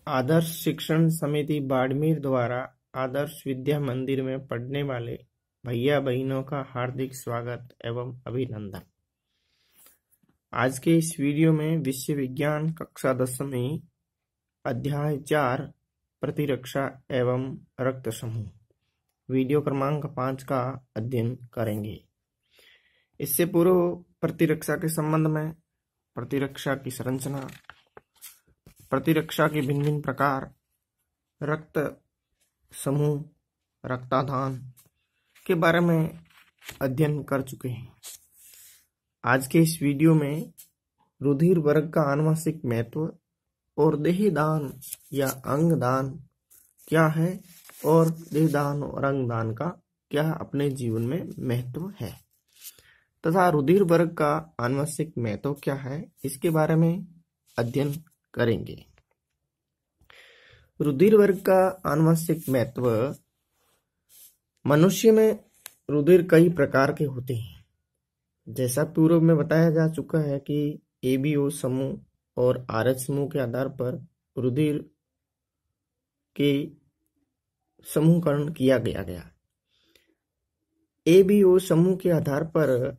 आदर्श शिक्षण समिति बाड़मेर द्वारा आदर्श विद्या मंदिर में पढ़ने वाले भैया बहनों का हार्दिक स्वागत एवं अभिनंदन। आज के इस वीडियो में विषय विज्ञान कक्षा 10वीं अध्याय 4 प्रतिरक्षा एवं रक्त समूह वीडियो क्रमांक 5 का अध्ययन करेंगे। इससे पूर्व प्रतिरक्षा के संबंध में प्रतिरक्षा की संरचना, प्रतिरक्षा के भिन्न भिन्न प्रकार, रक्त समूह, रक्तदान के बारे में अध्ययन कर चुके हैं। आज के इस वीडियो में रुधिर वर्ग का आनुवंशिक महत्व और देहदान या अंगदान क्या है और देहदान और अंगदान का क्या अपने जीवन में महत्व है तथा रुधिर वर्ग का आनुवंशिक महत्व क्या है, इसके बारे में अध्ययन करेंगे। रुधिर वर्ग का आनुवंशिक महत्व। मनुष्य में रुधिर कई प्रकार के होते हैं। जैसा पूर्व में बताया जा चुका है कि एबीओ समूह और आरएच समूह के आधार पर रुधिर के समूहकरण किया गया। एबीओ समूह के आधार पर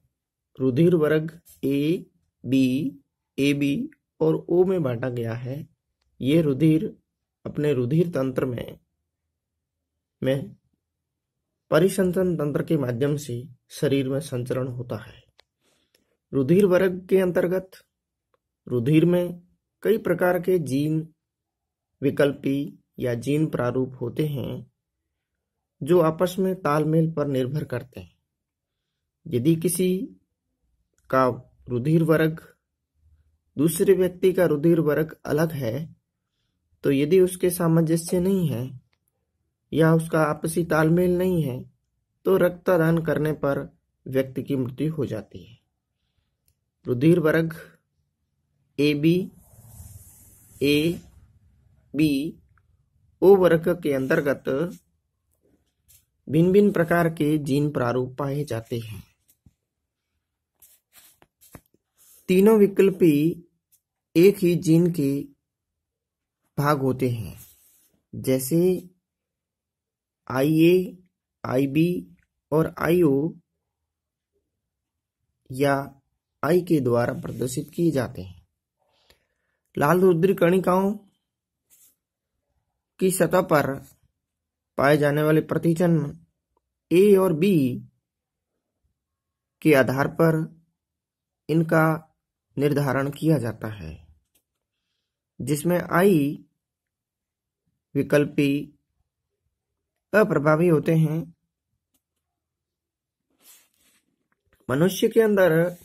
रुधिर वर्ग ए, बी, एबी और ओ में बांटा गया है। ये रुधिर अपने रुधिर तंत्र में परिसंचरण तंत्र के माध्यम से शरीर में संचरण होता है। रुधिर वर्ग के अंतर्गत रुधिर में कई प्रकार के जीन विकल्पी या जीन प्रारूप होते हैं जो आपस में तालमेल पर निर्भर करते हैं। यदि किसी का रुधिर वर्ग दूसरे व्यक्ति का रुधिर वर्ग अलग है तो यदि उसके सामंजस्य नहीं है या उसका आपसी तालमेल नहीं है तो रक्तदान करने पर व्यक्ति की मृत्यु हो जाती है। रुधिर वर्ग ए बी, ए बी, ओ वर्ग के अंतर्गत भिन्न भिन्न प्रकार के जीन प्रारूप पाए जाते हैं। तीनों विकल्पी एक ही जीन के भाग होते हैं, जैसे IA, IB और IO या I के द्वारा प्रदर्शित किए जाते हैं। लाल रुधिर कणिकाओं की सतह पर पाए जाने वाले प्रतिचिह्न A और B के आधार पर इनका निर्धारण किया जाता है, जिसमें I विकल्पी अप्रभावी होते हैं। मनुष्य के अंदर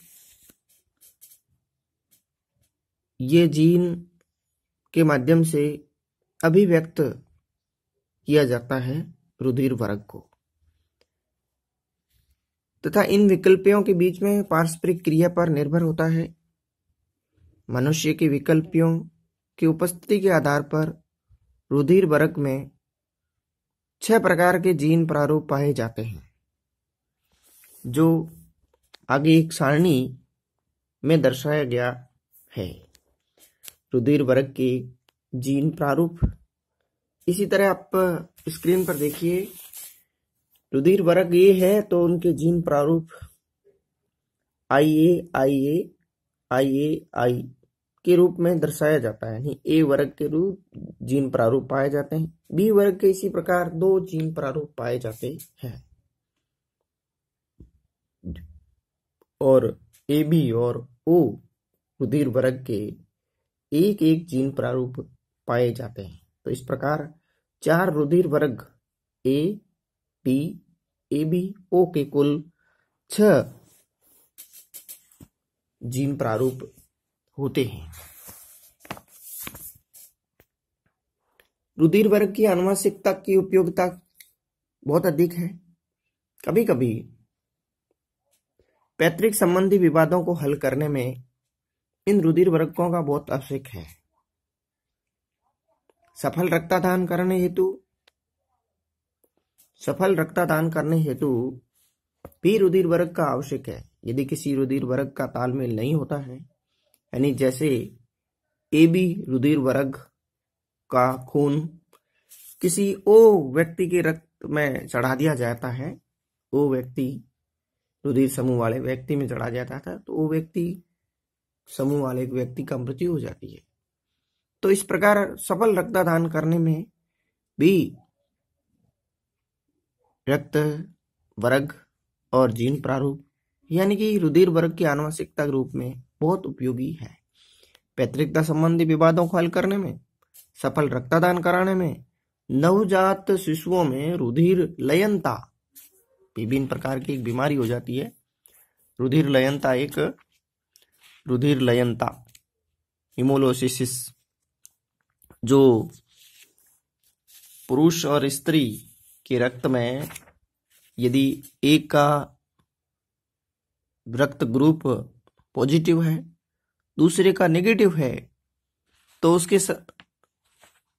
ये जीन के माध्यम से अभिव्यक्त किया जाता है रुधिर वर्ग को, तथा इन विकल्पियों के बीच में पारस्परिक क्रिया पर निर्भर होता है। मनुष्य के विकल्पियों की उपस्थिति के आधार पर रुधिर वर्ग में 6 प्रकार के जीन प्रारूप पाए जाते हैं, जो आगे एक सारणी में दर्शाया गया है। रुधिर वर्ग के जीन प्रारूप इसी तरह आप स्क्रीन पर देखिए। रुधिर वर्ग ये है तो उनके जीन प्रारूप IA, IA, IA, I के रूप में दर्शाया जाता है। ए वर्ग के रूप जीन प्रारूप पाए जाते हैं। बी वर्ग के इसी प्रकार 2 जीन प्रारूप पाए जाते हैं और AB और O रुधिर वर्ग के एक एक जीन प्रारूप पाए जाते हैं। तो इस प्रकार 4 रुधिर वर्ग A, B, AB, O के कुल 6 जीन प्रारूप होते हैं। रुधिर वर्ग की आनुवंशिकता की उपयोगिता बहुत अधिक है। कभी कभी पैतृक संबंधी विवादों को हल करने में इन रुधिर वर्गों का बहुत आवश्यक है। सफल रक्तदान करने हेतु भी रुधिर वर्ग का आवश्यक है। यदि किसी रुधिर वर्ग का तालमेल नहीं होता है, यानी जैसे AB रुधिर वर्ग का खून किसी ओ व्यक्ति के रक्त में चढ़ा दिया जाता है, वो व्यक्ति रुधिर समूह वाले व्यक्ति में चढ़ा जाता था, तो वो व्यक्ति समूह वाले व्यक्ति का मृत्यु हो जाती है। तो इस प्रकार सफल रक्तदान करने में भी रक्त वर्ग और जीन प्रारूप यानी कि रुधिर वर्ग की आनुवंशिकता के रूप में बहुत उपयोगी है। पैतृकता संबंधी विवादों को हल करने में, सफल रक्तदान कराने में, नवजात शिशुओं में रुधिर लयनता विभिन्न प्रकार की एक बीमारी हो जाती है। रुधिर लयनता हिमोलोसिस, जो पुरुष और स्त्री के रक्त में यदि एक का रक्त ग्रुप पॉजिटिव है, दूसरे का नेगेटिव है, तो उसके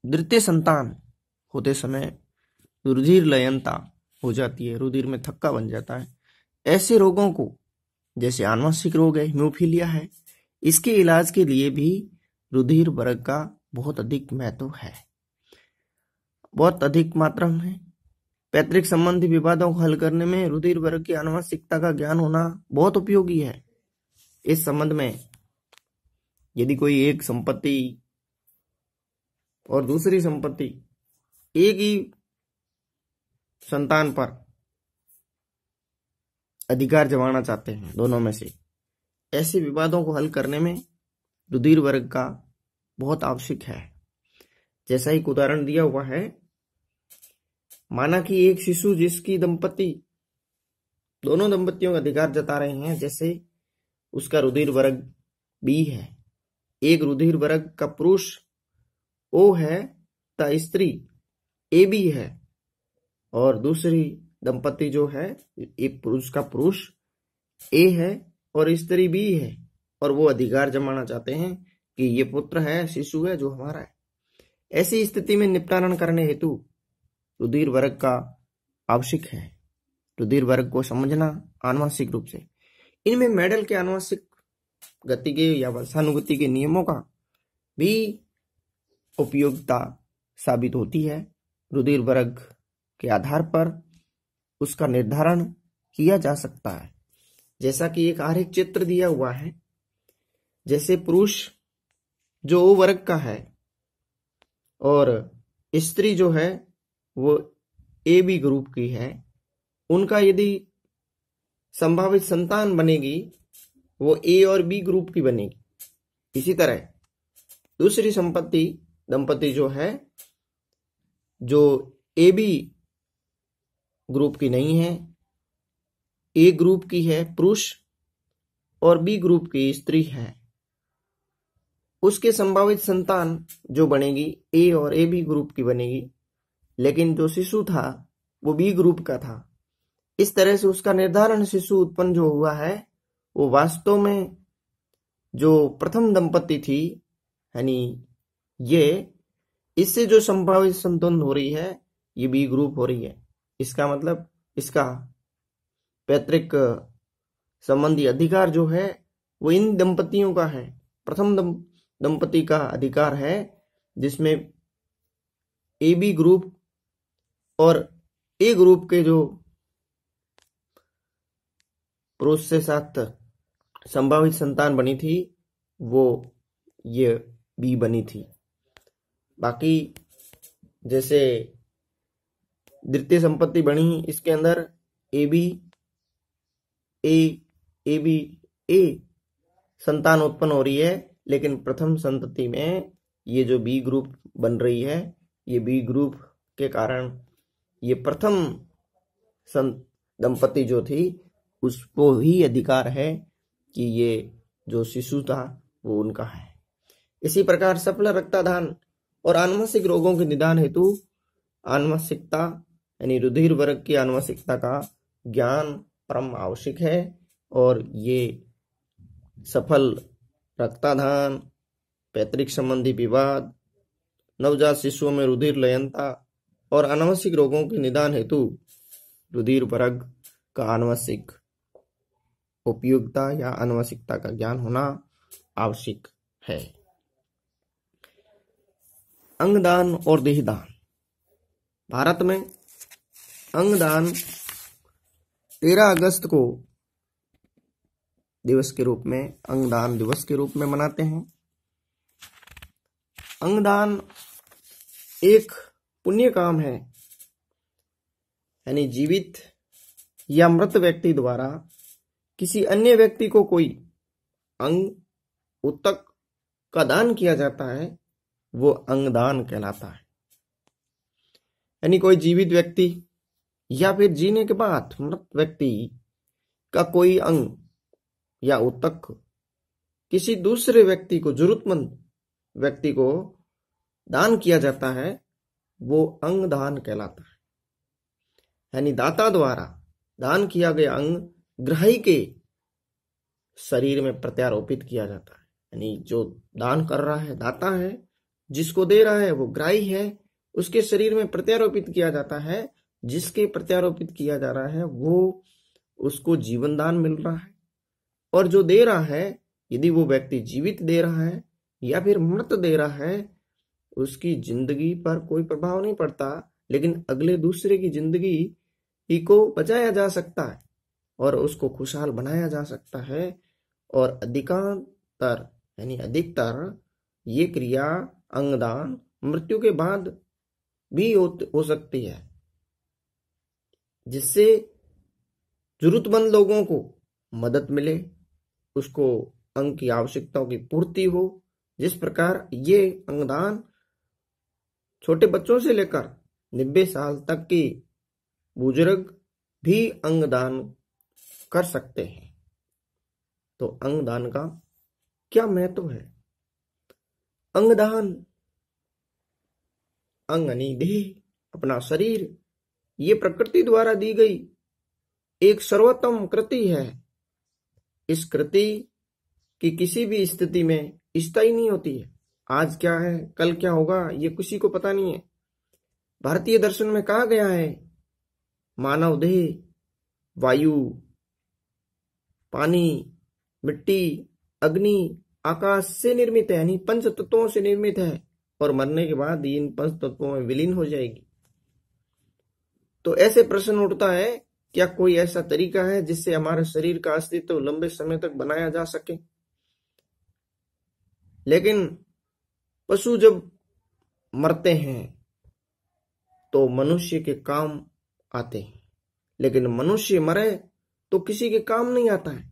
द्वितीय संतान होते समय रुधिर लयनता हो जाती है, रुधिर में थक्का बन जाता है। ऐसे रोगों को, जैसे आनुवंशिक रोग है, हीमोफीलिया है, इसके इलाज के लिए भी रुधिर वर्ग का बहुत अधिक महत्व है, बहुत अधिक मात्रा में। पैतृक संबंधी विवादों को हल करने में रुधिर वर्ग की आनुवंशिकता का ज्ञान होना बहुत उपयोगी है। इस संबंध में यदि कोई एक संपत्ति और दूसरी संपत्ति एक ही संतान पर अधिकार जमाना चाहते हैं, दोनों में से, ऐसे विवादों को हल करने में रुधिर वर्ग का बहुत आवश्यक है। जैसा एक उदाहरण दिया हुआ है, माना कि एक शिशु जिसकी दोनों दंपतियों का अधिकार जता रहे हैं, जैसे उसका रुधिर वर्ग बी है, एक रुधिर वर्ग का पुरुष ओ है तथा स्त्री ए बी है, और दूसरी दंपति जो है, एक पुरुष का पुरुष ए है और स्त्री बी है, और वो अधिकार जमाना चाहते हैं कि ये पुत्र है, शिशु है जो हमारा है। ऐसी स्थिति में निपटारण करने हेतु रुधिर वर्ग का आवश्यक है। रुधिर वर्ग को समझना आनुवंशिक रूप से, इनमें मेडल के आनुवंशिक गति के या वंशानुगति के नियमों का भी उपयोगिता साबित होती है। रुधिर वर्ग के आधार पर उसका निर्धारण किया जा सकता है। जैसा कि एक आरेख चित्र दिया हुआ है, जैसे पुरुष जो ओ वर्ग का है और स्त्री जो है वो ए बी ग्रुप की है, उनका यदि संभावित संतान बनेगी वो ए और बी ग्रुप की बनेगी। इसी तरह दूसरी दंपति जो है, जो ए बी ग्रुप की नहीं है, ए ग्रुप की है पुरुष और बी ग्रुप की स्त्री है, उसके संभावित संतान जो बनेगी ए और ए बी ग्रुप की बनेगी, लेकिन जो शिशु था वो बी ग्रुप का था। इस तरह से उसका निर्धारण शिशु उत्पन्न जो हुआ है वो वास्तव में जो प्रथम दंपति थी, यानी ये, इससे जो संभावित संतान हो रही है ये बी ग्रुप हो रही है। इसका मतलब इसका पैतृक संबंधी अधिकार जो है वो इन दंपतियों का है। प्रथम दंपति का अधिकार है, जिसमें ए बी ग्रुप और ए ग्रुप के जो पुरुष से साथ संभावित संतान बनी थी वो ये बी बनी थी। बाकी जैसे द्वितीय संपत्ति बनी, इसके अंदर ए बी ए संतान उत्पन्न हो रही है, लेकिन प्रथम संतति में ये जो बी ग्रुप बन रही है, ये बी ग्रुप के कारण ये प्रथम दंपति जो थी उसको ही अधिकार है कि ये जो शिशु था वो उनका है। इसी प्रकार सफल रक्तदान और आनुवंशिक रोगों के निदान हेतु आनुवंशिकता यानी रुधिर वर्ग की आनुवंशिकता का ज्ञान परम आवश्यक है। और ये सफल रक्तदान, पैतृक संबंधी विवाद, नवजात शिशुओं में रुधिर लयनता और आनुवंशिक रोगों के निदान हेतु रुधिर वर्ग का आनुवंशिक उपयोगिता या आनुवंशिकता का ज्ञान होना आवश्यक है। अंगदान और देहदान। भारत में अंगदान 13 अगस्त को दिवस के रूप में, अंगदान दिवस के रूप में मनाते हैं। अंगदान एक पुण्य काम है, यानी जीवित या मृत व्यक्ति द्वारा किसी अन्य व्यक्ति को कोई अंग, ऊतक का दान किया जाता है, वो अंगदान कहलाता है। यानी कोई जीवित व्यक्ति या फिर जीने के बाद मृत व्यक्ति का कोई अंग या ऊतक किसी दूसरे व्यक्ति को, जरूरतमंद व्यक्ति को दान किया जाता है, वो अंगदान कहलाता है। यानी दाता द्वारा दान किया गया अंग ग्राही के शरीर में प्रत्यारोपित किया जाता है। यानी जो दान कर रहा है दाता है, जिसको दे रहा है वो ग्राही है, उसके शरीर में प्रत्यारोपित किया जाता है। जिसके प्रत्यारोपित किया जा रहा है वो, उसको जीवन दान मिल रहा है। और जो दे रहा है, यदि वो व्यक्ति जीवित दे रहा है या फिर मृत दे रहा है, उसकी जिंदगी पर कोई प्रभाव नहीं पड़ता, लेकिन अगले दूसरे की जिंदगी ही को बचाया जा सकता है और उसको खुशहाल बनाया जा सकता है। और अधिकतर यानी अधिकतर ये क्रिया अंगदान मृत्यु के बाद भी हो सकती है, जिससे जरूरतमंद लोगों को मदद मिले, उसको अंग की आवश्यकताओं की पूर्ति हो। जिस प्रकार ये अंगदान छोटे बच्चों से लेकर 90 साल तक के बुजुर्ग भी अंगदान कर सकते हैं। तो अंगदान का क्या महत्व है? अंगदान, अंग यानी देह, अपना शरीर, ये प्रकृति द्वारा दी गई एक सर्वोत्तम कृति है। इस कृति की किसी भी स्थिति में स्थायी नहीं होती है। आज क्या है, कल क्या होगा, ये किसी को पता नहीं है। भारतीय दर्शन में कहा गया है, मानव देह वायु, पानी, मिट्टी, अग्नि, आकाश से निर्मित है, यानी पंच तत्वों से निर्मित है, और मरने के बाद इन पंच तत्वों में विलीन हो जाएगी। तो ऐसे प्रश्न उठता है, क्या कोई ऐसा तरीका है जिससे हमारे शरीर का अस्तित्व लंबे समय तक बनाया जा सके? लेकिन पशु जब मरते हैं तो मनुष्य के काम आते हैं, लेकिन मनुष्य मरे तो किसी के काम नहीं आता है।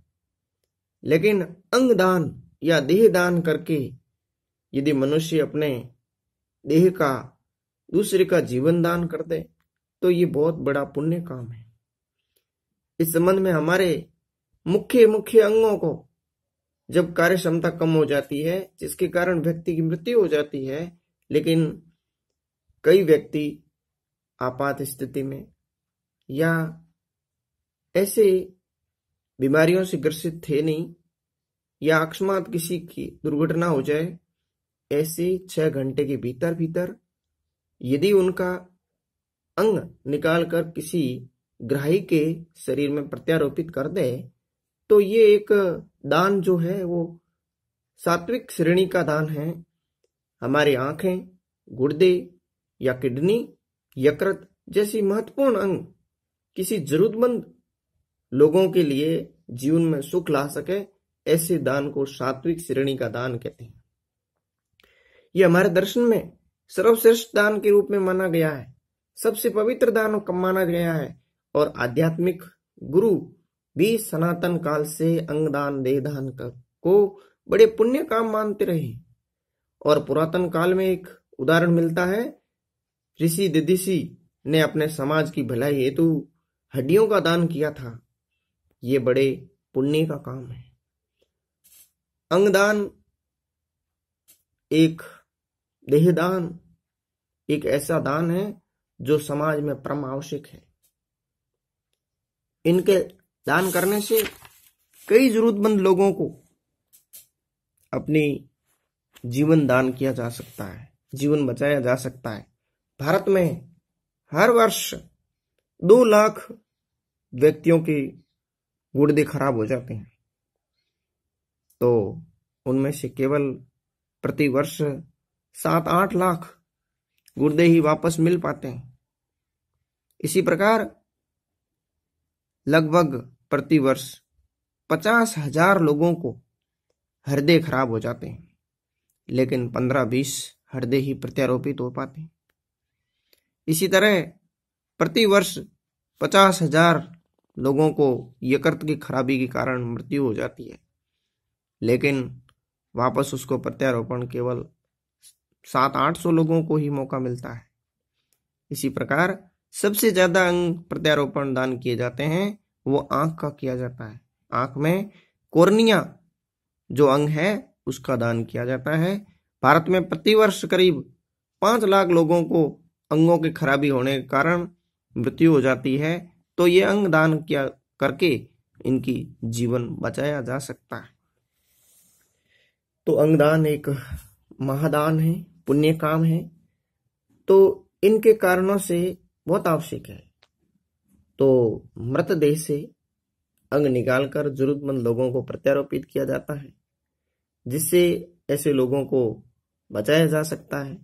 लेकिन अंगदान या देह दान करके यदि मनुष्य अपने देह का दूसरे का जीवन दान कर दे तो ये बहुत बड़ा पुण्य काम है। इस संबंध में हमारे मुख्य अंगों को जब कार्य क्षमता कम हो जाती है, जिसके कारण व्यक्ति की मृत्यु हो जाती है, लेकिन कई व्यक्ति आपात स्थिति में या ऐसे बीमारियों से ग्रसित थे नहीं, या अकस्मात किसी की दुर्घटना हो जाए, ऐसे 6 घंटे के भीतर यदि उनका अंग निकालकर किसी ग्राही के शरीर में प्रत्यारोपित कर दे, तो ये एक दान जो है वो सात्विक श्रेणी का दान है। हमारी आंखें, गुर्दे या किडनी, यकृत जैसी महत्वपूर्ण अंग किसी जरूरतमंद लोगों के लिए जीवन में सुख ला सके, ऐसे दान को सात्विक श्रेणी का दान कहते हैं। ये हमारे दर्शन में सर्वश्रेष्ठ दान के रूप में माना गया है, सबसे पवित्र दान माना गया है। और आध्यात्मिक गुरु भी सनातन काल से अंगदान देहदान को बड़े पुण्य काम मानते रहे। और पुरातन काल में एक उदाहरण मिलता है, ऋषि दिदिशी ने अपने समाज की भलाई हेतु हड्डियों का दान किया था। ये बड़े पुण्य का काम है। अंगदान, एक देहदान एक ऐसा दान है जो समाज में परम आवश्यक है। इनके दान करने से कई जरूरतमंद लोगों को अपनी जीवन दान किया जा सकता है, जीवन बचाया जा सकता है। भारत में हर वर्ष 2 लाख व्यक्तियों के गुर्दे खराब हो जाते हैं, तो उनमें से केवल प्रति वर्ष 7-8 लाख गुर्दे ही वापस मिल पाते हैं। इसी प्रकार लगभग प्रतिवर्ष 50,000 लोगों को हृदय खराब हो जाते हैं, लेकिन 15-20 हृदय ही प्रत्यारोपित हो पाते हैं। इसी तरह प्रतिवर्ष 50,000 लोगों को यकृत की खराबी के कारण मृत्यु हो जाती है, लेकिन वापस उसको प्रत्यारोपण केवल 700-800 लोगों को ही मौका मिलता है। इसी प्रकार सबसे ज्यादा अंग प्रत्यारोपण दान किए जाते हैं वो आंख का किया जाता है। आंख में कॉर्निया जो अंग है उसका दान किया जाता है। भारत में प्रतिवर्ष करीब 5 लाख लोगों को अंगों की खराबी होने के कारण मृत्यु हो जाती है, तो ये अंग दान किया करके इनकी जीवन बचाया जा सकता है। तो अंगदान एक महादान है, पुण्य काम है, तो इनके कारणों से बहुत आवश्यक है। तो मृतदेह से अंग निकालकर जरूरतमंद लोगों को प्रत्यारोपित किया जाता है, जिससे ऐसे लोगों को बचाया जा सकता है।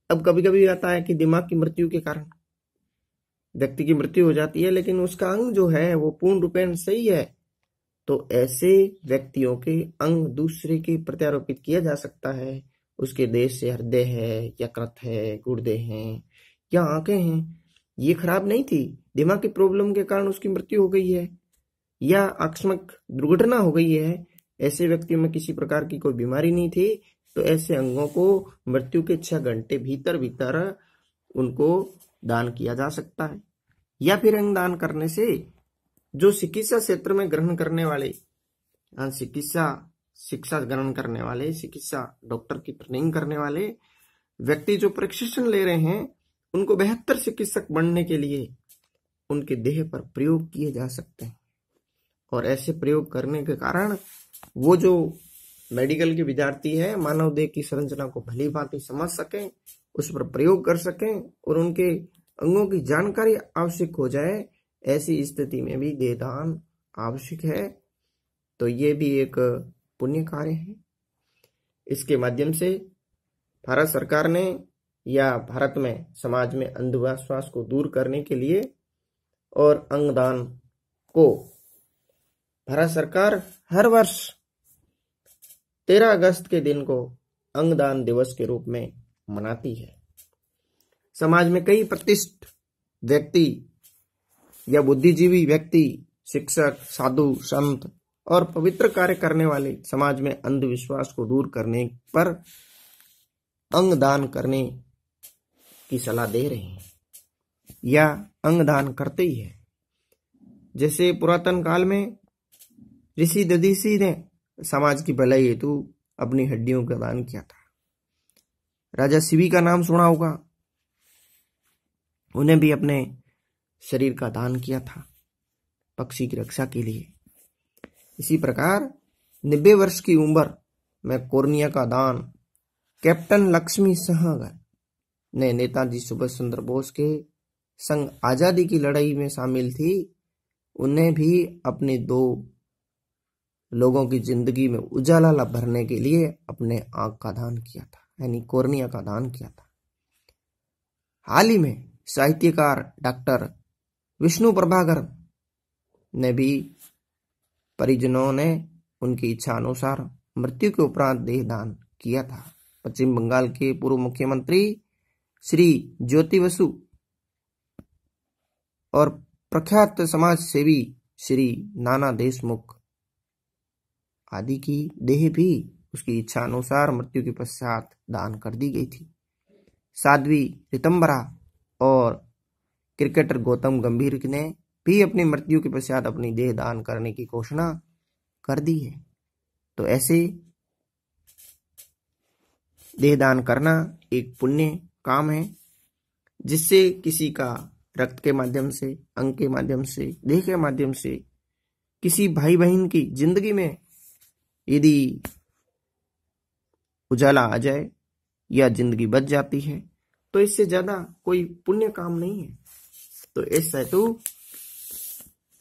अब कभी कभी आता है कि दिमाग की मृत्यु के कारण व्यक्ति की मृत्यु हो जाती है, लेकिन उसका अंग जो है वो पूर्ण रूपेण सही है, तो ऐसे व्यक्तियों के अंग दूसरे के प्रत्यारोपित किया जा सकता है। उसके देह से हृदय है, यकृत है, गुर्दे हैं या आंखें हैं, ये खराब नहीं थी, दिमाग की प्रॉब्लम के कारण उसकी मृत्यु हो गई है या आकस्मिक दुर्घटना हो गई है, ऐसे व्यक्तियों में किसी प्रकार की कोई बीमारी नहीं थी, तो ऐसे अंगों को मृत्यु के 6 घंटे भीतर भीतर उनको दान किया जा सकता है। या फिर अंग दान करने से जो चिकित्सा क्षेत्र में ग्रहण करने वाले, शिक्षा ग्रहण करने वाले, चिकित्सा डॉक्टर की ट्रेनिंग करने वाले व्यक्ति जो प्रशिक्षण ले रहे हैं, उनको बेहतर चिकित्सक बनने के लिए उनके देह पर प्रयोग किए जा सकते हैं। और ऐसे प्रयोग करने के कारण वो जो मेडिकल के विद्यार्थी है, मानव देह की संरचना को भली भांति समझ सकें, उस पर प्रयोग कर सकें और उनके अंगों की जानकारी आवश्यक हो जाए, ऐसी स्थिति में भी देह दान आवश्यक है। तो ये भी एक पुण्य कार्य है। इसके माध्यम से भारत सरकार ने या भारत में समाज में अंधविश्वास को दूर करने के लिए और अंगदान को भारत सरकार हर वर्ष 13 अगस्त के दिन को अंगदान दिवस के रूप में मनाती है। समाज में कई प्रतिष्ठित व्यक्ति या बुद्धिजीवी व्यक्ति, शिक्षक, साधु, संत और पवित्र कार्य करने वाले समाज में अंधविश्वास को दूर करने पर अंगदान करने की सलाह दे रहे हैं या अंगदान करते ही है। जैसे पुरातन काल में ऋषि दधीचि ने समाज की भलाई हेतु अपनी हड्डियों का दान किया था। राजा शिवी का नाम सुना होगा, उन्हें भी अपने शरीर का दान किया था पक्षी की रक्षा के लिए। इसी प्रकार 90 वर्ष की उम्र में कॉर्निया का दान कैप्टन लक्ष्मी सहगल ने नेताजी सुभाष चंद्र बोस के संग आजादी की लड़ाई में शामिल थी, उन्हें भी अपने 2 लोगों की जिंदगी में उजाला भरने के लिए अपने आंख का दान किया था, यानी कॉर्निया का दान किया था। हाल ही में साहित्यकार डॉक्टर विष्णु प्रभाकर ने भी परिजनों ने उनकी इच्छा अनुसार मृत्यु के उपरांत देह दान किया था। पश्चिम बंगाल के पूर्व मुख्यमंत्री श्री ज्योति बसु और प्रख्यात समाज सेवी श्री नाना देशमुख आदि की देह भी उसकी इच्छा अनुसार मृत्यु के पश्चात दान कर दी गई थी। साध्वी रितंबरा और क्रिकेटर गौतम गंभीर ने भी अपनी मृत्यु के पश्चात अपनी देह दान करने की घोषणा कर दी है। तो ऐसे देह दान करना एक पुण्य काम है, जिससे किसी का रक्त के माध्यम से, अंग के माध्यम से, देह के माध्यम से किसी भाई बहन की जिंदगी में यदि उजाला आ जाए या जिंदगी बच जाती है, तो इससे ज्यादा कोई पुण्य काम नहीं है। तो इस हेतु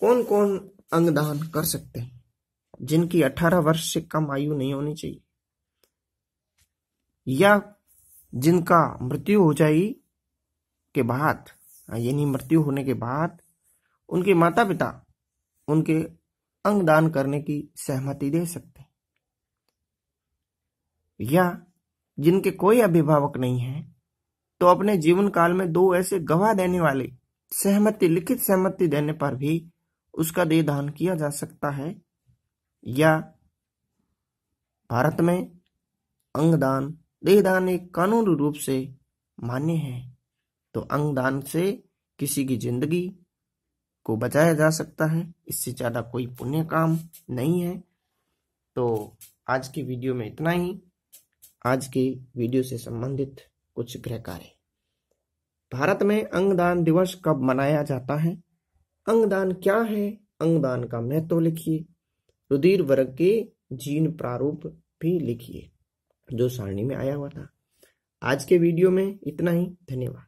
कौन कौन अंगदान कर सकते हैं? जिनकी 18 वर्ष से कम आयु नहीं होनी चाहिए, या जिनका मृत्यु हो जाए के बाद यानी मृत्यु होने के बाद उनके माता पिता उनके अंग दान करने की सहमति दे सकते हैं, या जिनके कोई अभिभावक नहीं है तो अपने जीवन काल में 2 ऐसे गवाह देने वाले लिखित सहमति देने पर भी उसका देह दान किया जा सकता है। या भारत में अंगदान देहदान एक कानूनी रूप से मान्य है, तो अंगदान से किसी की जिंदगी को बचाया जा सकता है, इससे ज्यादा कोई पुण्य काम नहीं है। तो आज की वीडियो में इतना ही। आज की वीडियो से संबंधित कुछ गृह कार्य। भारत में अंगदान दिवस कब मनाया जाता है? अंगदान क्या है? अंगदान का महत्व लिखिए। रुधिर वर्ग के जीन प्रारूप भी लिखिए जो सारणी में आया हुआ था। आज के वीडियो में इतना ही। धन्यवाद।